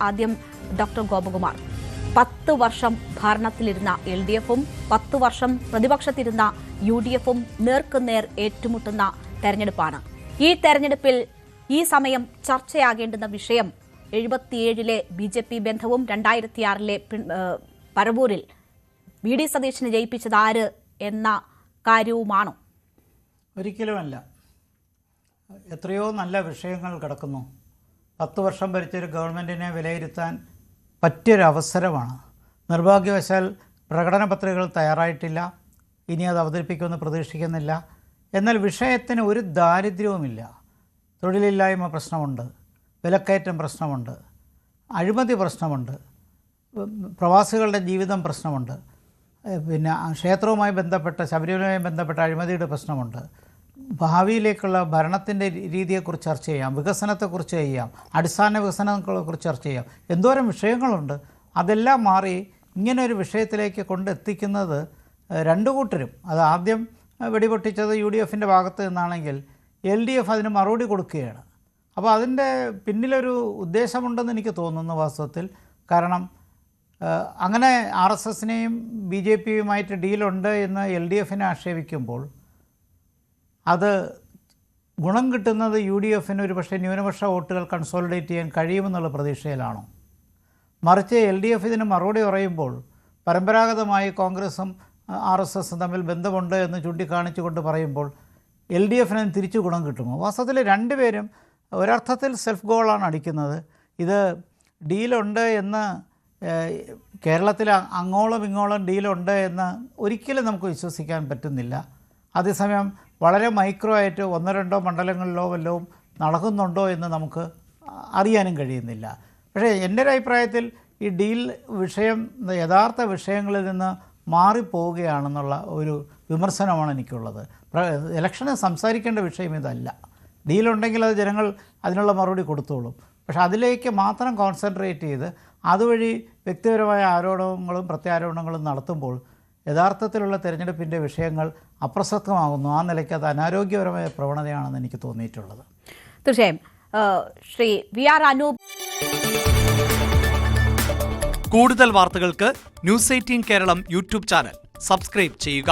ആദ്യം ഡോക്ടർ ഗോപകുമാർ, 10 വർഷം ഭരണത്തിലിരുന്ന LDF-ഉം 10 വർഷം പ്രതിപക്ഷത്തിരുന്ന UDF-ഉം നേർക്കുനേർ ഏറ്റുമുട്ടുന്ന തെരഞ്ഞെടുപ്പാണ്. ഈ തെരഞ്ഞെടുപ്പിൽ ഈ സമയം ചർച്ചയാകേണ്ടുന്ന വിഷയം 77-ലെ BJP ബന്ധവും 2006-ലെ പരവൂരിൽ VD സതീശനെ ജയിപ്പിച്ചത് ആര് എന്ന കാര്യവുമാണോ? ഒരിക്കലുമല്ല. എത്രയോ നല്ല വിഷയങ്ങൾ കിടക്കുന്നു. 10 വർഷം ഭരിച്ചൊരു ഗവൺമെൻറ്റിനെ വിലയിരുത്താൻ പറ്റിയൊരവസരമാണ്. നിർഭാഗ്യവശാൽ പ്രകടന പത്രികകൾ തയ്യാറായിട്ടില്ല. ഇനി അത് അവതരിപ്പിക്കുമെന്ന് പ്രതീക്ഷിക്കുന്നില്ല. എന്നാൽ വിഷയത്തിന് ഒരു ദാരിദ്ര്യവുമില്ല. തൊഴിലില്ലായ്മ പ്രശ്നമുണ്ട്, വിലക്കയറ്റം പ്രശ്നമുണ്ട്, അഴിമതി പ്രശ്നമുണ്ട്, പ്രവാസികളുടെ ജീവിതം പ്രശ്നമുണ്ട്, പിന്നെ ക്ഷേത്രവുമായി ബന്ധപ്പെട്ട ശബരിമലയുമായി ബന്ധപ്പെട്ട അഴിമതിയുടെ പ്രശ്നമുണ്ട്. ഭാവിയിലേക്കുള്ള ഭരണത്തിൻ്റെ രീതിയെക്കുറിച്ച് ചർച്ച ചെയ്യാം, വികസനത്തെക്കുറിച്ച് ചെയ്യാം, അടിസ്ഥാന വികസനങ്ങളെക്കുറിച്ച് ചർച്ച ചെയ്യാം. എന്തോരം വിഷയങ്ങളുണ്ട്. അതെല്ലാം മാറി ഇങ്ങനെ ഒരു വിഷയത്തിലേക്ക് കൊണ്ടെത്തിക്കുന്നത് രണ്ടു കൂട്ടരും, അത് ആദ്യം വെടിപൊട്ടിച്ചത് UDF-ൻ്റെ ഭാഗത്ത് നിന്നാണെങ്കിൽ LDF അതിന് മറുപടി കൊടുക്കുകയാണ്. അപ്പോൾ അതിൻ്റെ പിന്നിലൊരു ഉദ്ദേശമുണ്ടെന്ന് എനിക്ക് തോന്നുന്നു വാസ്തവത്തിൽ. കാരണം അങ്ങനെ RSSനെയും BJP-യുമായിട്ട് ഡീലുണ്ട് എന്ന് LDF-നെ ആക്ഷേപിക്കുമ്പോൾ അത് ഗുണം കിട്ടുന്നത് UDF-ന് ഒരു പക്ഷേ ന്യൂനപക്ഷ വോട്ടുകൾ കൺസോളിഡേറ്റ് ചെയ്യാൻ കഴിയുമെന്നുള്ള പ്രതീക്ഷയിലാണോ? മറിച്ച് LDF ഇതിന് മറുപടി പറയുമ്പോൾ പരമ്പരാഗതമായി കോൺഗ്രസും RSSും തമ്മിൽ ബന്ധമുണ്ട് എന്ന് ചൂണ്ടിക്കാണിച്ചുകൊണ്ട് പറയുമ്പോൾ LDF-ന് തിരിച്ചു ഗുണം കിട്ടുമോ? വാസ്തവത്തിൽ രണ്ടുപേരും ഒരർത്ഥത്തിൽ സെൽഫ് ഗോളാണ് അടിക്കുന്നത്. ഇത് ഡീലുണ്ട് എന്ന് കേരളത്തിൽ അങ്ങോളം ഇങ്ങോളം ഡീലുണ്ട് എന്ന് ഒരിക്കലും നമുക്ക് വിശ്വസിക്കാൻ പറ്റുന്നില്ല. അതേസമയം വളരെ മൈക്രോ ആയിട്ട് 1-2 മണ്ഡലങ്ങളിലോ വല്ലതും നടക്കുന്നുണ്ടോ എന്ന് നമുക്ക് അറിയാനും കഴിയുന്നില്ല. പക്ഷേ എൻ്റെ ഒരു അഭിപ്രായത്തിൽ ഈ ഡീൽ വിഷയം യഥാർത്ഥ വിഷയങ്ങളിൽ നിന്ന് മാറിപ്പോവുകയാണെന്നുള്ള ഒരു വിമർശനമാണ് എനിക്കുള്ളത്. ഇലക്ഷന് സംസാരിക്കേണ്ട വിഷയം ഇതല്ല. ഡീലുണ്ടെങ്കിൽ അത് ജനങ്ങൾ അതിനുള്ള മറുപടി കൊടുത്തോളും. പക്ഷെ അതിലേക്ക് മാത്രം കോൺസെൻട്രേറ്റ് ചെയ്ത് അതുവഴി വ്യക്തിപരമായ ആരോപണങ്ങളും പ്രത്യാരോപണങ്ങളും നടത്തുമ്പോൾ യഥാർത്ഥത്തിലുള്ള തിരഞ്ഞെടുപ്പിൻ്റെ വിഷയങ്ങൾ അപ്രസക്തമാകുന്നു. ആ നിലയ്ക്ക് അത് അനാരോഗ്യപരമായ പ്രവണതയാണെന്ന് എനിക്ക് തോന്നിയിട്ടുള്ളത്. തീർച്ചയായും. ശ്രീ VR അനൂപ്, കൂടുതൽ വാർത്തകൾക്ക് News 18 Keralam YouTube channel subscribe ചെയ്യുക.